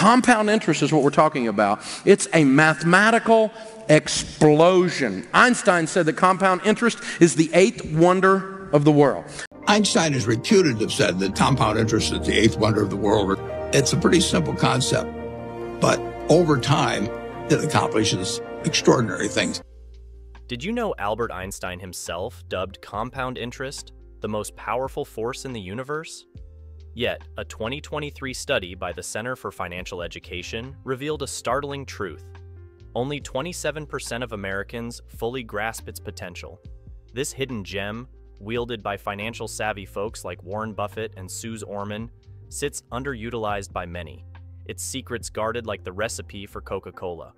Compound interest is what we're talking about. It's a mathematical explosion. Einstein said that compound interest is the eighth wonder of the world. Einstein is reputed to have said that compound interest is the eighth wonder of the world. It's a pretty simple concept, but over time, it accomplishes extraordinary things. Did you know Albert Einstein himself dubbed compound interest the most powerful force in the universe? Yet, a 2023 study by the Center for Financial Education revealed a startling truth. Only 27% of Americans fully grasp its potential. This hidden gem, wielded by financial-savvy folks like Warren Buffett and Suze Orman, sits underutilized by many, its secrets guarded like the recipe for Coca-Cola.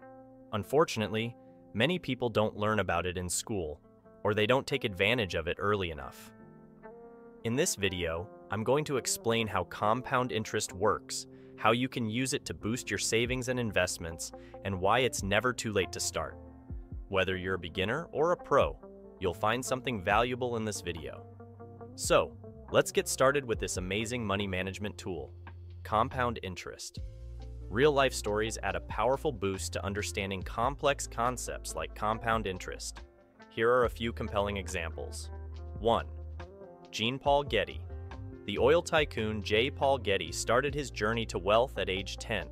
Unfortunately, many people don't learn about it in school, or they don't take advantage of it early enough. In this video, I'm going to explain how compound interest works, how you can use it to boost your savings and investments, and why it's never too late to start. Whether you're a beginner or a pro, you'll find something valuable in this video. So, let's get started with this amazing money management tool, compound interest. Real-life stories add a powerful boost to understanding complex concepts like compound interest. Here are a few compelling examples. 1. Jean Paul Getty. The oil tycoon J. Paul Getty started his journey to wealth at age 10,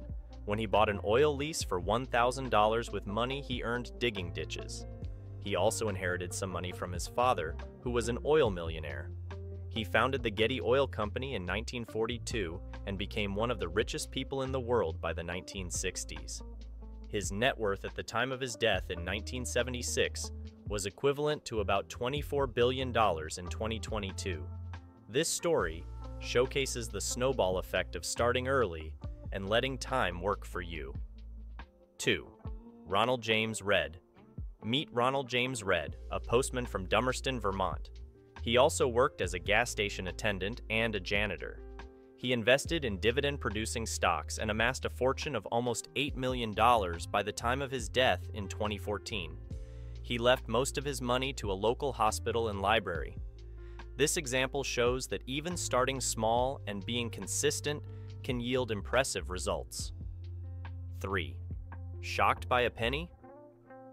when he bought an oil lease for $1,000 with money he earned digging ditches. He also inherited some money from his father, who was an oil millionaire. He founded the Getty Oil Company in 1942 and became one of the richest people in the world by the 1960s. His net worth at the time of his death in 1976 was equivalent to about $24 billion in 2022. This story showcases the snowball effect of starting early and letting time work for you. 2. Ronald James Redd. Meet Ronald James Redd, a postman from Dummerston, Vermont. He also worked as a gas station attendant and a janitor. He invested in dividend-producing stocks and amassed a fortune of almost $8 million by the time of his death in 2014. He left most of his money to a local hospital and library. This example shows that even starting small and being consistent can yield impressive results. 3. Shocked by a penny?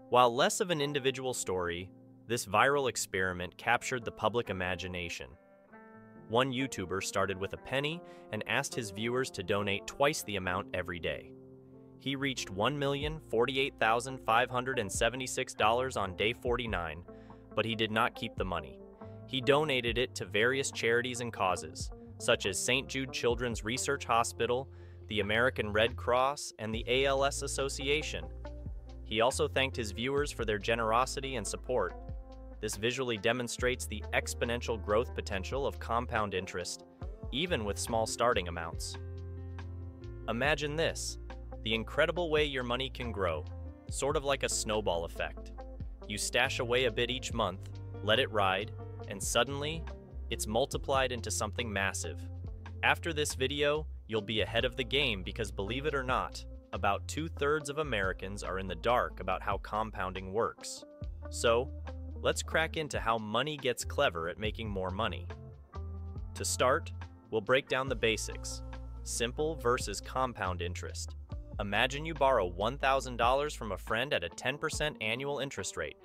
While less of an individual story, this viral experiment captured the public imagination. One YouTuber started with a penny and asked his viewers to donate twice the amount every day. He reached $1,048,576 on day 49, but he did not keep the money. He donated it to various charities and causes, such as St. Jude Children's Research Hospital, the American Red Cross, and the ALS Association. He also thanked his viewers for their generosity and support. This visually demonstrates the exponential growth potential of compound interest, even with small starting amounts. Imagine this, the incredible way your money can grow, sort of like a snowball effect. You stash away a bit each month, let it ride, and suddenly, it's multiplied into something massive. After this video, you'll be ahead of the game because, believe it or not, about 2/3 of Americans are in the dark about how compounding works. So, let's crack into how money gets clever at making more money. To start, we'll break down the basics. Simple versus compound interest. Imagine you borrow $1,000 from a friend at a 10% annual interest rate.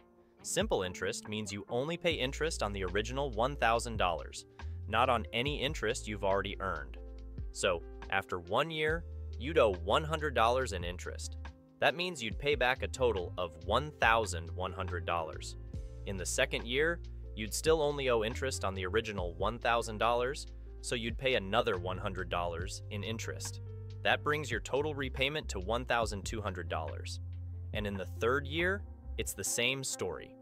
Simple interest means you only pay interest on the original $1,000, not on any interest you've already earned. So, after 1 year, you'd owe $100 in interest. That means you'd pay back a total of $1,100. In the second year, you'd still only owe interest on the original $1,000, so you'd pay another $100 in interest. That brings your total repayment to $1,200. And in the third year, it's the same story.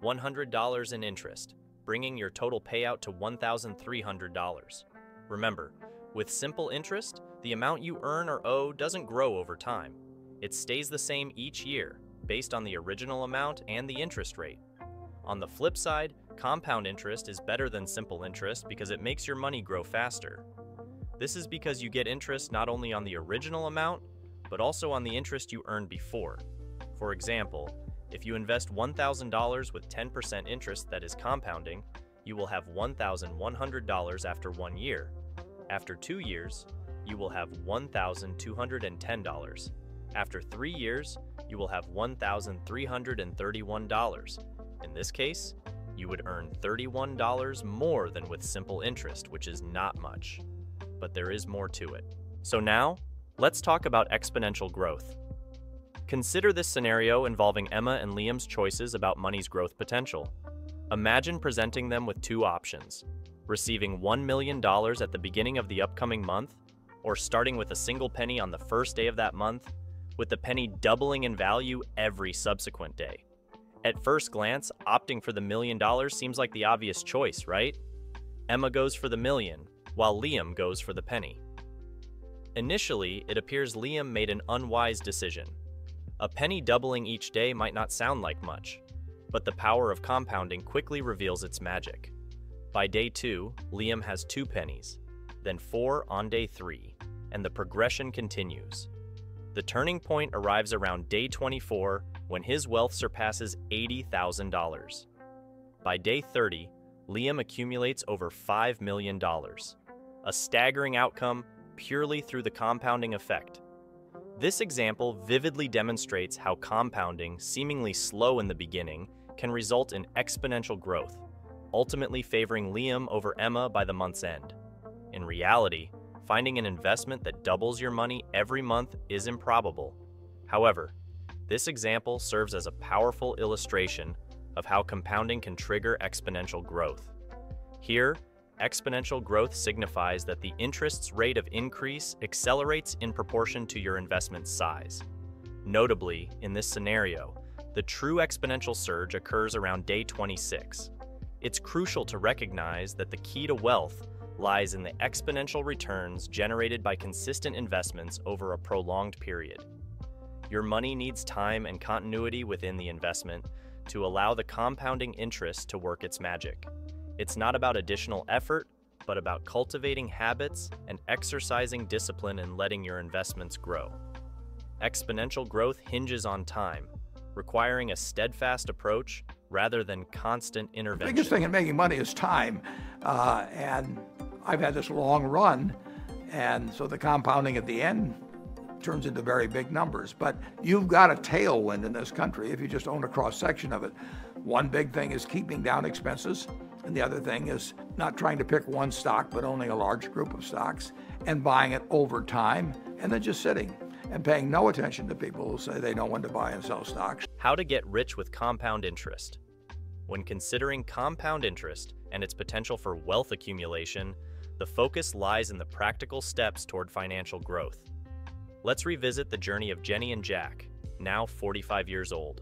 $100 in interest, bringing your total payout to $1,300. Remember, with simple interest, the amount you earn or owe doesn't grow over time. It stays the same each year, based on the original amount and the interest rate. On the flip side, compound interest is better than simple interest because it makes your money grow faster. This is because you get interest not only on the original amount, but also on the interest you earned before. For example, if you invest $1,000 with 10% interest that is compounding, you will have $1,100 after 1 year. After 2 years, you will have $1,210. After 3 years, you will have $1,331. In this case, you would earn $31 more than with simple interest, which is not much. But there is more to it. So now, let's talk about exponential growth. Consider this scenario involving Emma and Liam's choices about money's growth potential. Imagine presenting them with two options: receiving $1 million at the beginning of the upcoming month, or starting with a single penny on the first day of that month, with the penny doubling in value every subsequent day. At first glance, opting for the $1 million seems like the obvious choice, right? Emma goes for the million, while Liam goes for the penny. Initially, it appears Liam made an unwise decision. A penny doubling each day might not sound like much, but the power of compounding quickly reveals its magic. By day 2, Liam has 2 pennies, then 4 on day 3, and the progression continues. The turning point arrives around day 24 when his wealth surpasses $80,000. By day 30, Liam accumulates over $5 million, a staggering outcome purely through the compounding effect. This example vividly demonstrates how compounding, seemingly slow in the beginning, can result in exponential growth, ultimately favoring Liam over Emma by the month's end. In reality, finding an investment that doubles your money every month is improbable. However, this example serves as a powerful illustration of how compounding can trigger exponential growth. Here, exponential growth signifies that the interest's rate of increase accelerates in proportion to your investment size. Notably, in this scenario, the true exponential surge occurs around day 26. It's crucial to recognize that the key to wealth lies in the exponential returns generated by consistent investments over a prolonged period. Your money needs time and continuity within the investment to allow the compounding interest to work its magic. It's not about additional effort, but about cultivating habits and exercising discipline in letting your investments grow. Exponential growth hinges on time, requiring a steadfast approach rather than constant intervention. The biggest thing in making money is time, and I've had this long run, and so the compounding at the end turns into very big numbers. But you've got a tailwind in this country if you just own a cross-section of it. One big thing is keeping down expenses, and the other thing is not trying to pick one stock, but owning a large group of stocks and buying it over time, and then just sitting and paying no attention to people who say they know when to buy and sell stocks. How to get rich with compound interest. When considering compound interest and its potential for wealth accumulation, the focus lies in the practical steps toward financial growth. Let's revisit the journey of Jenny and Jack, now 45 years old.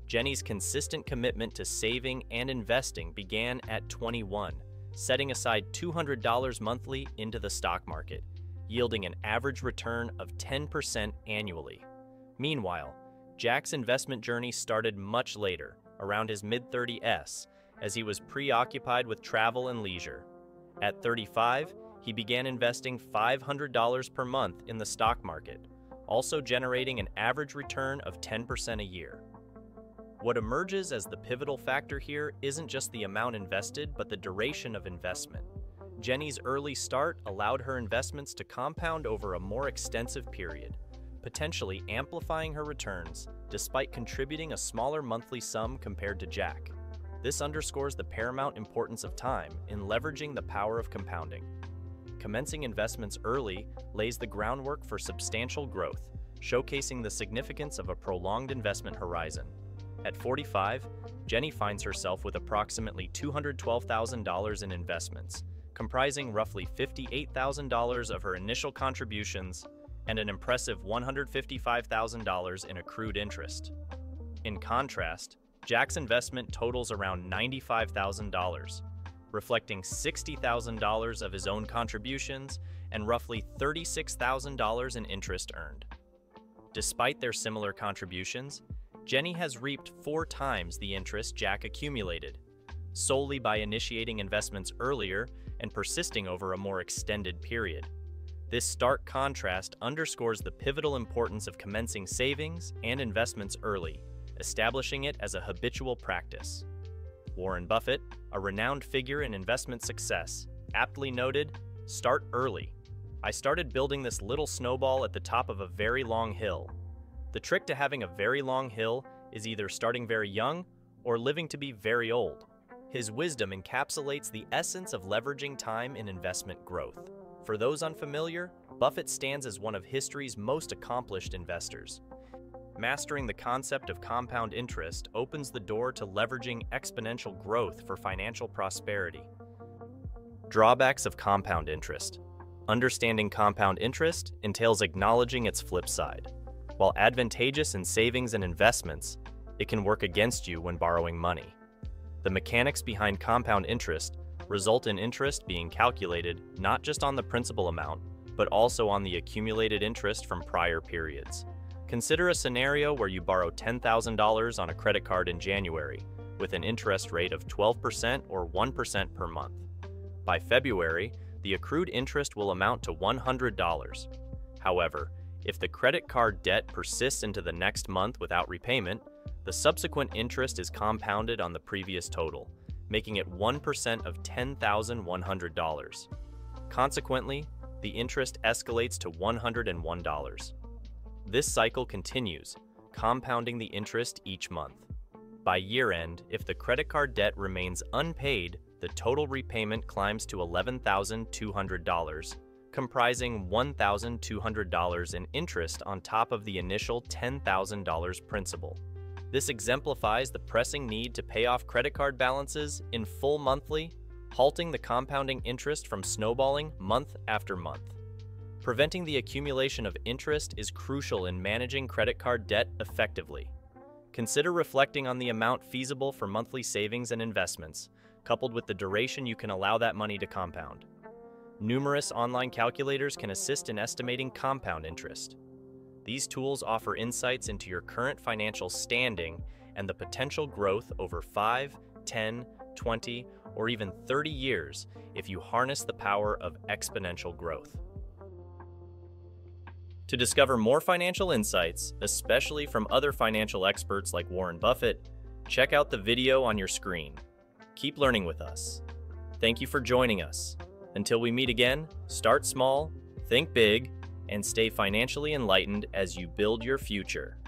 Jenny's consistent commitment to saving and investing began at 21, setting aside $200 monthly into the stock market, yielding an average return of 10% annually. Meanwhile, Jack's investment journey started much later, around his mid-30s, as he was preoccupied with travel and leisure. At 35, he began investing $500 per month in the stock market, also generating an average return of 10% a year. What emerges as the pivotal factor here isn't just the amount invested, but the duration of investment. Jenny's early start allowed her investments to compound over a more extensive period, potentially amplifying her returns despite contributing a smaller monthly sum compared to Jack. This underscores the paramount importance of time in leveraging the power of compounding. Commencing investments early lays the groundwork for substantial growth, showcasing the significance of a prolonged investment horizon. At 45, Jenny finds herself with approximately $212,000 in investments, comprising roughly $58,000 of her initial contributions and an impressive $155,000 in accrued interest. In contrast, Jack's investment totals around $95,000, reflecting $60,000 of his own contributions and roughly $36,000 in interest earned. Despite their similar contributions, Jenny has reaped 4 times the interest Jack accumulated, solely by initiating investments earlier and persisting over a more extended period. This stark contrast underscores the pivotal importance of commencing savings and investments early, establishing it as a habitual practice. Warren Buffett, a renowned figure in investment success, aptly noted, "Start early." I started building this little snowball at the top of a very long hill. The trick to having a very long hill is either starting very young or living to be very old. His wisdom encapsulates the essence of leveraging time in investment growth. For those unfamiliar, Buffett stands as one of history's most accomplished investors. Mastering the concept of compound interest opens the door to leveraging exponential growth for financial prosperity. Drawbacks of compound interest. Understanding compound interest entails acknowledging its flip side. While advantageous in savings and investments, it can work against you when borrowing money. The mechanics behind compound interest result in interest being calculated not just on the principal amount, but also on the accumulated interest from prior periods. Consider a scenario where you borrow $10,000 on a credit card in January, with an interest rate of 12% or 1% per month. By February, the accrued interest will amount to $100. However, if the credit card debt persists into the next month without repayment, the subsequent interest is compounded on the previous total, making it 1% of $10,100. Consequently, the interest escalates to $101. This cycle continues, compounding the interest each month. By year-end, if the credit card debt remains unpaid, the total repayment climbs to $11,200, comprising $1,200 in interest on top of the initial $10,000 principal. This exemplifies the pressing need to pay off credit card balances in full monthly, halting the compounding interest from snowballing month after month. Preventing the accumulation of interest is crucial in managing credit card debt effectively. Consider reflecting on the amount feasible for monthly savings and investments, coupled with the duration you can allow that money to compound. Numerous online calculators can assist in estimating compound interest. These tools offer insights into your current financial standing and the potential growth over 5, 10, 20, or even 30 years if you harness the power of exponential growth. To discover more financial insights, especially from other financial experts like Warren Buffett, check out the video on your screen. Keep learning with us. Thank you for joining us. Until we meet again, start small, think big, and stay financially enlightened as you build your future.